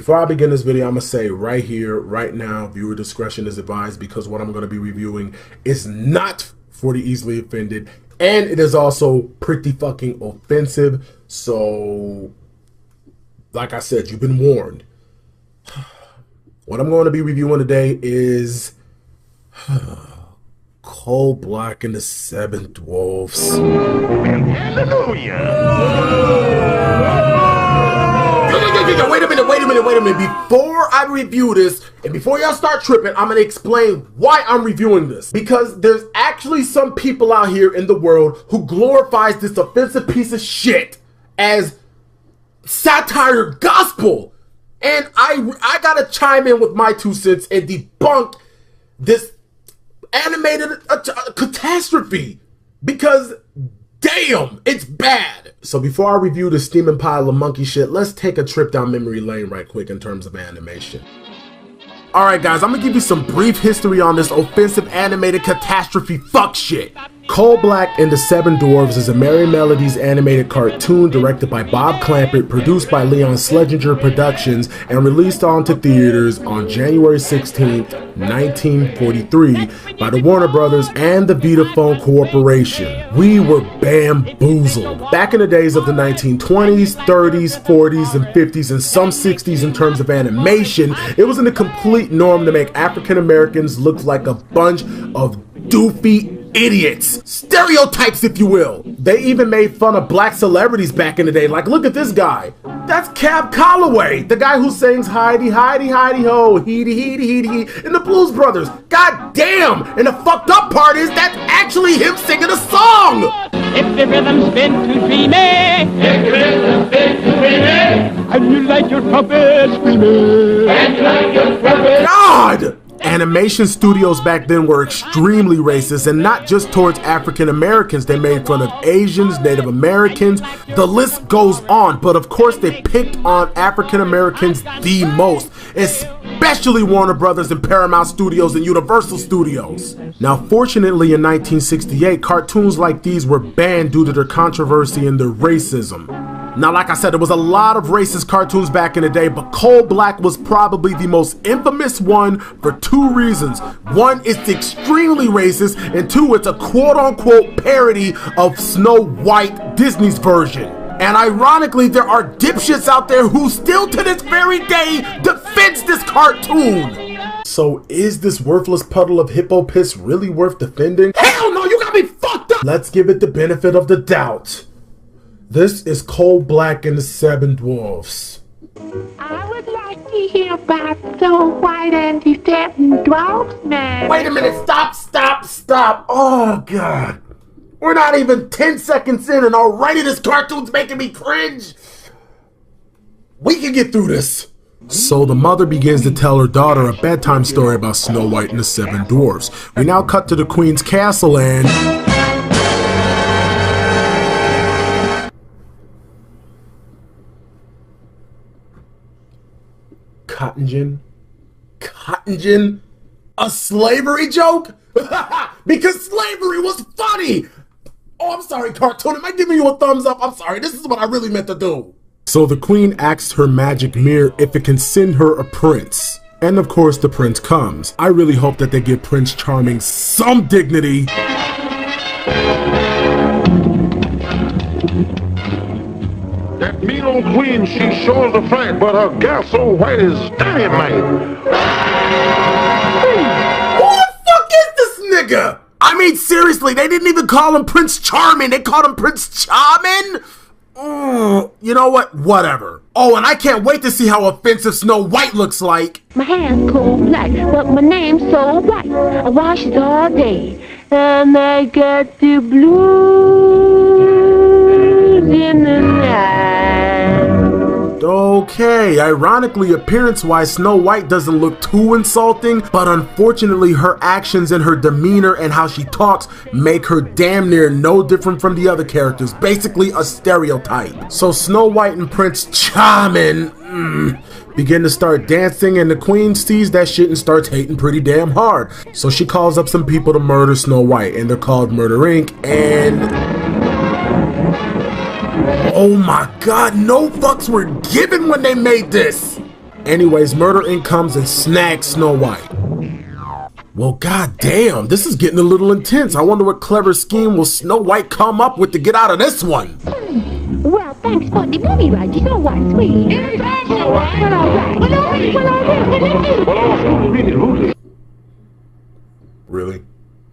Before I begin this video, I'm going to say right here, right now, viewer discretion is advised because what I'm going to be reviewing is not for the easily offended, and it is also pretty fucking offensive. So, like I said, you've been warned. What I'm going to be reviewing today is Coal Black and the Seven Dwarfs. Wait a minute. Before I review this, and before y'all start tripping, I'm going to explain why I'm reviewing this. Because there's actually some people out here in the world who glorifies this offensive piece of shit as satire gospel. And I got to chime in with my 2 cents and debunk this animated catastrophe. Because damn, it's bad. So before I review the steaming pile of monkey shit, let's take a trip down memory lane right quick in terms of animation. Alright guys, I'm gonna give you some brief history on this offensive animated catastrophe fuck shit. Coal Black and the Seven Dwarfs is a Merry Melodies animated cartoon directed by Bob Clampett, produced by Leon Sledginger Productions, and released onto theaters on January 16th, 1943 by the Warner Brothers and the Vitaphone Corporation. We were bamboozled. Back in the days of the 1920s, 30s, 40s, and 50s, and some 60s in terms of animation, it was in a complete norm to make African Americans look like a bunch of doofy idiots. Stereotypes, if you will. They even made fun of black celebrities back in the day. Like, look at this guy. That's Cab Calloway, the guy who sings Heidi, Heidi, Heidi Ho, Heedy, Heedy, Heedy, Heedy, in the Blues Brothers. God damn! And the fucked up part is that's actually him singing a song! If the rhythm's been too dreamy, if the rhythm's been too dreamy, and you like your puppet screaming, and you like your puppet... God! Animation studios back then were extremely racist, and not just towards African Americans. They made fun of Asians, Native Americans, the list goes on. But of course they picked on African Americans the most, especially Warner Brothers and Paramount Studios and Universal Studios. Now fortunately in 1968, cartoons like these were banned due to their controversy and their racism. Now, like I said, there was a lot of racist cartoons back in the day, but Coal Black was probably the most infamous one for 2 reasons. One, it's extremely racist, and 2, it's a quote-unquote parody of Snow White, Disney's version. And ironically, there are dipshits out there who still to this very day defends this cartoon. So is this worthless puddle of hippo piss really worth defending? Hell no, you got me fucked up! Let's give it the benefit of the doubt. This is Coal Black and the Seven Dwarfs. I would like to hear about Snow White and the Seven Dwarfs, man. Wait a minute, stop. Oh, God. We're not even 10 seconds in and already this cartoon's making me cringe. We can get through this. So the mother begins to tell her daughter a bedtime story about Snow White and the Seven Dwarfs. We now cut to the Queen's castle and... Cotton gin? A slavery joke? Because slavery was funny! Oh, I'm sorry, cartoon. Am I giving you a thumbs up? I'm sorry, this is what I really meant to do. So the queen asks her magic mirror if it can send her a prince. And of course the prince comes. I really hope that they give Prince Charming some dignity. That mean old queen, she sure is a fright, but her gal so white is dynamite. Who the fuck is this nigga? I mean, seriously, they didn't even call him Prince Charming. They called him Prince Charming? You know what? Whatever. Oh, and I can't wait to see how offensive Snow White looks like. My hair's coal black, but my name's so white. I wash it all day, and I get the blues in the night. Okay, ironically, appearance-wise, Snow White doesn't look too insulting, but unfortunately her actions and her demeanor and how she talks make her damn near no different from the other characters, basically a stereotype. So Snow White and Prince Charming begin to start dancing, and the queen sees that shit and starts hating pretty damn hard. So she calls up some people to murder Snow White, and they're called Murder Inc. and... oh my god, no fucks were given when they made this! Anyways, Murder Inc. comes and snags Snow White. Well, goddamn, this is getting a little intense. I wonder what clever scheme will Snow White come up with to get out of this one. Well, thanks for the movie, right? You know what, sweetie? It's all right. Well, all right. Well, Really?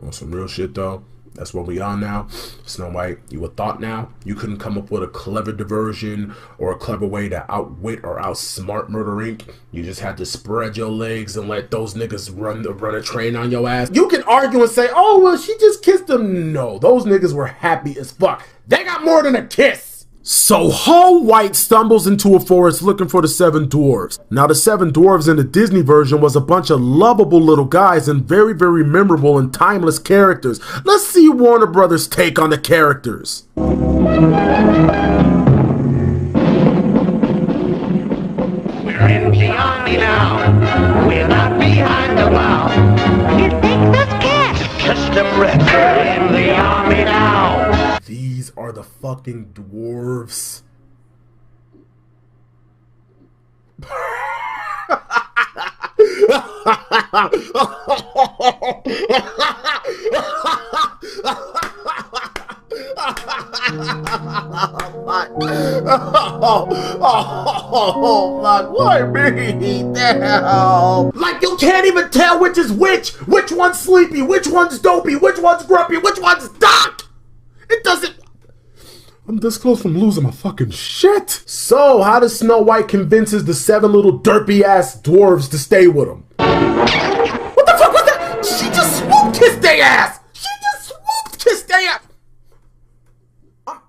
On some real shit, though? That's what we on now. Snow White, you a thought now? You couldn't come up with a clever diversion or a clever way to outwit or outsmart Murder Inc. You just had to spread your legs and let those niggas run a train on your ass. You can argue and say, oh, well, she just kissed him. No, those niggas were happy as fuck. They got more than a kiss. So White stumbles into a forest looking for the 7 dwarves. Now the 7 dwarves in the Disney version was a bunch of lovable little guys and very, very memorable and timeless characters. Let's see Warner Brothers' take on the characters. We're in the army now. We're not behind the bow. you think this cat? Kiss them red. We're in the army now. These are the fucking dwarves. Why me? Damn. Like you can't even tell which is which one's sleepy, which one's dopey, which one's grumpy, which one's Doc. It doesn't. I'm this close from losing my fucking shit. So, how does Snow White convinces the 7 little derpy ass dwarves to stay with him? What the fuck was that? She just swoop kissed their ass. She just swoop kissed their ass.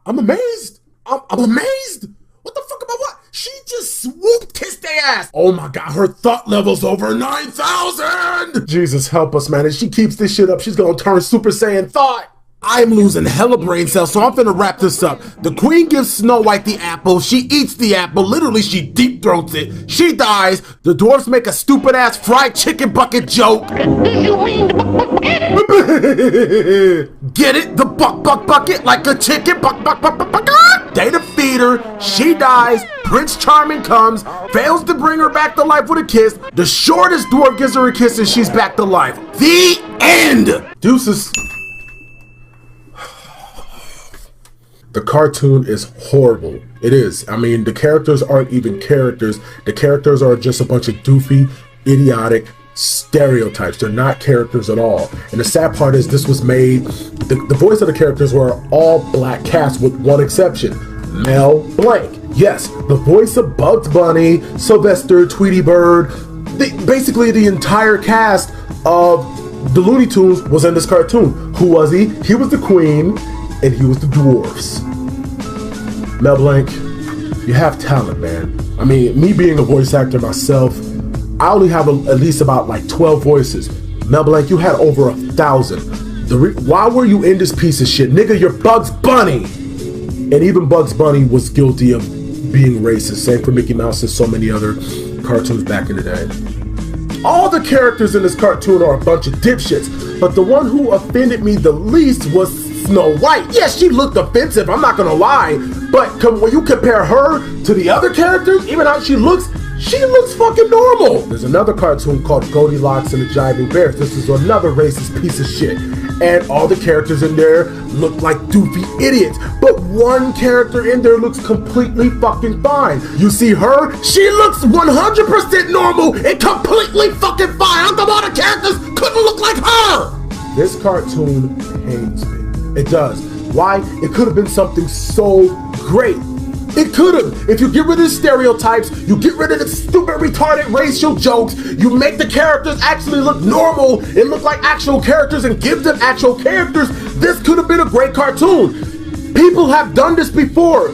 I'm amazed. I'm amazed. What the fuck about what? She just swoop kissed their ass. Oh my god, her thought level's over 9,000. Jesus help us, man. If she keeps this shit up, she's gonna turn Super Saiyan thought. I'm losing hella brain cells, so I'm finna wrap this up. The queen gives Snow White the apple. She eats the apple. Literally, she deep throats it. She dies. The dwarfs make a stupid ass fried chicken bucket joke. Get it? The buck bucket like a chicken buck. They defeat her. She dies. Prince Charming comes, fails to bring her back to life with a kiss. The shortest dwarf gives her a kiss and she's back to life. The end. Deuces. The cartoon is horrible. It is. I mean, the characters aren't even characters. The characters are just a bunch of doofy, idiotic stereotypes. They're not characters at all. And the sad part is this was made, the voice of the characters were all black cast with one exception. Mel Blanc. Yes, the voice of Bugs Bunny, Sylvester, Tweety Bird, basically the entire cast of the Looney Tunes was in this cartoon. Who was he? He was the queen. And he was the dwarfs. Mel Blanc, you have talent, man. I mean, me being a voice actor myself, I only have at least about like 12 voices. Mel Blanc, you had over 1,000. Why were you in this piece of shit? Nigga, you're Bugs Bunny. And even Bugs Bunny was guilty of being racist. Same for Mickey Mouse and so many other cartoons back in the day. All the characters in this cartoon are a bunch of dipshits, but the one who offended me the least was Snow White. Yes, she looked offensive, I'm not gonna lie, but when you compare her to the other characters, even how she looks fucking normal. There's another cartoon called Goldilocks and the Jiving Bears. This is another racist piece of shit. And all the characters in there look like doofy idiots. But one character in there looks completely fucking fine. You see her? She looks 100% normal and completely fucking fine. How come all the characters couldn't look like her? This cartoon pains me. It does. Why? It could have been something so great. It could have. If you get rid of the stereotypes, you get rid of the stupid, retarded racial jokes, you make the characters actually look normal and look like actual characters and give them actual characters, this could have been a great cartoon. People have done this before.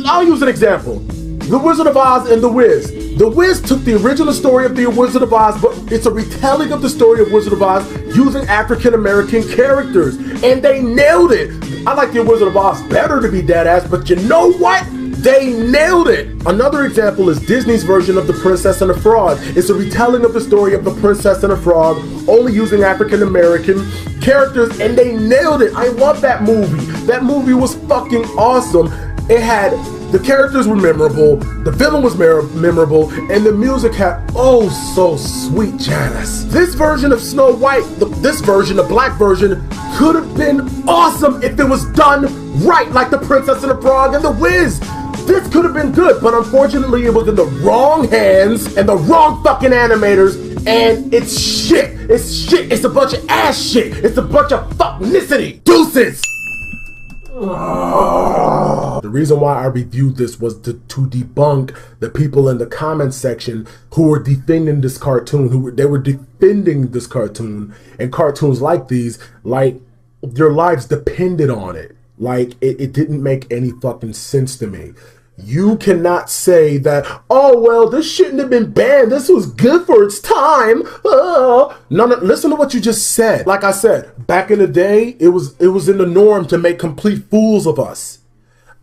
I'll use an example. The Wizard of Oz and The Wiz. The Wiz took the original story of The Wizard of Oz, but it's a retelling of the story of Wizard of Oz using African-American characters, and they nailed it. I like The Wizard of Oz better, to be dead ass, but you know what? They nailed it. Another example is Disney's version of The Princess and the Frog. It's a retelling of the story of The Princess and the Frog, only using African-American characters, and they nailed it. I love that movie. That movie was fucking awesome. It had The characters were memorable, the villain was memorable, and the music had oh so sweet jazz. This version of Snow White, this version, the black version, could have been awesome if it was done right, like The Princess and the Frog and The Wiz. This could have been good, but unfortunately it was in the wrong hands and the wrong fucking animators, and it's shit. It's shit. It's a bunch of ass shit. It's a bunch of fucknicity. Deuces! The reason why I reviewed this was to debunk the people in the comment section who were defending this cartoon, they were defending this cartoon and cartoons like these, like their lives depended on it. Like it didn't make any fucking sense to me. You cannot say that, oh, well, this shouldn't have been banned. This was good for its time. No, listen to what you just said. Like I said, back in the day, it was in the norm to make complete fools of us.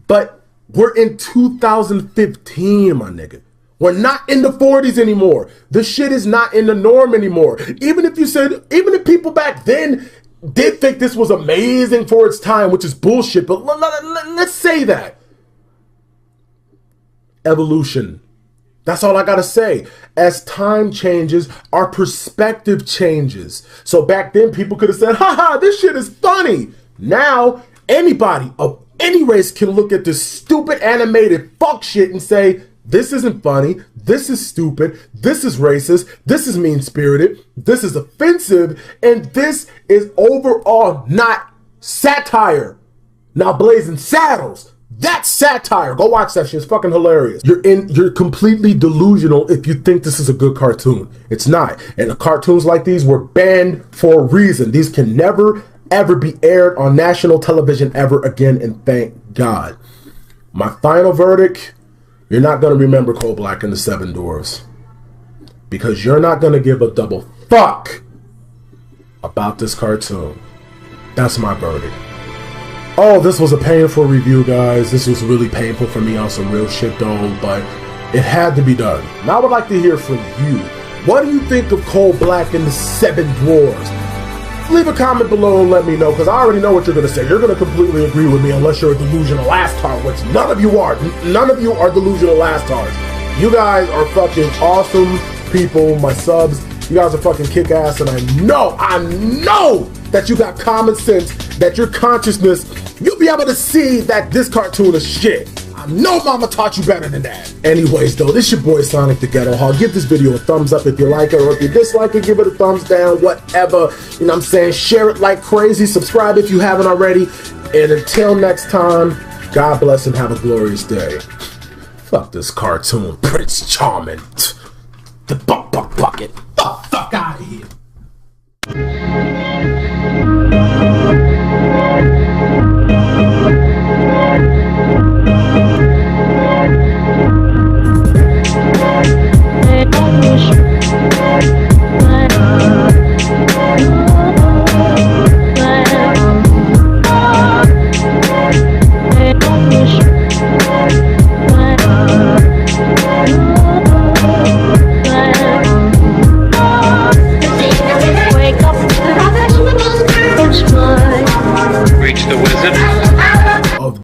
But we're in 2015, my nigga. We're not in the 40s anymore. This shit is not in the norm anymore. Even if people back then did think this was amazing for its time, which is bullshit, but let's say that. Evolution. That's all I gotta say. As time changes, our perspective changes. So back then, people could have said, haha, this shit is funny. Now, anybody of any race can look at this stupid animated fuck shit and say, this isn't funny, this is stupid, this is racist, this is mean-spirited, this is offensive, and this is overall not satire. Now, Blazing Saddles. That's satire. Go watch that shit. It's fucking hilarious. You're completely delusional if you think this is a good cartoon. It's not. And the cartoons like these were banned for a reason. These can never, ever be aired on national television ever again, and thank God. My final verdict, you're not going to remember Coal Black and the Seven Dwarfs. Because you're not going to give a double fuck about this cartoon. That's my verdict. Oh, this was a painful review, guys. This was really painful for me on some real shit, though, but it had to be done. Now I would like to hear from you. What do you think of Coal Black and the Seven Dwarfs? Leave a comment below and let me know, because I already know what you're going to say. You're going to completely agree with me unless you're a delusional asstard, which none of you are. None of you are delusional asstards. You guys are fucking awesome people, my subs. You guys are fucking kick-ass, and I know that you got common sense, that your consciousness, you'll be able to see that this cartoon is shit. I know mama taught you better than that. Anyways, though, this your boy Sonic the Ghetto-Hog. Give this video a thumbs up if you like it, or if you dislike it, give it a thumbs down, whatever. You know what I'm saying? Share it like crazy. Subscribe if you haven't already. And until next time, God bless and have a glorious day. Fuck this cartoon, Prince Charming. The bucket.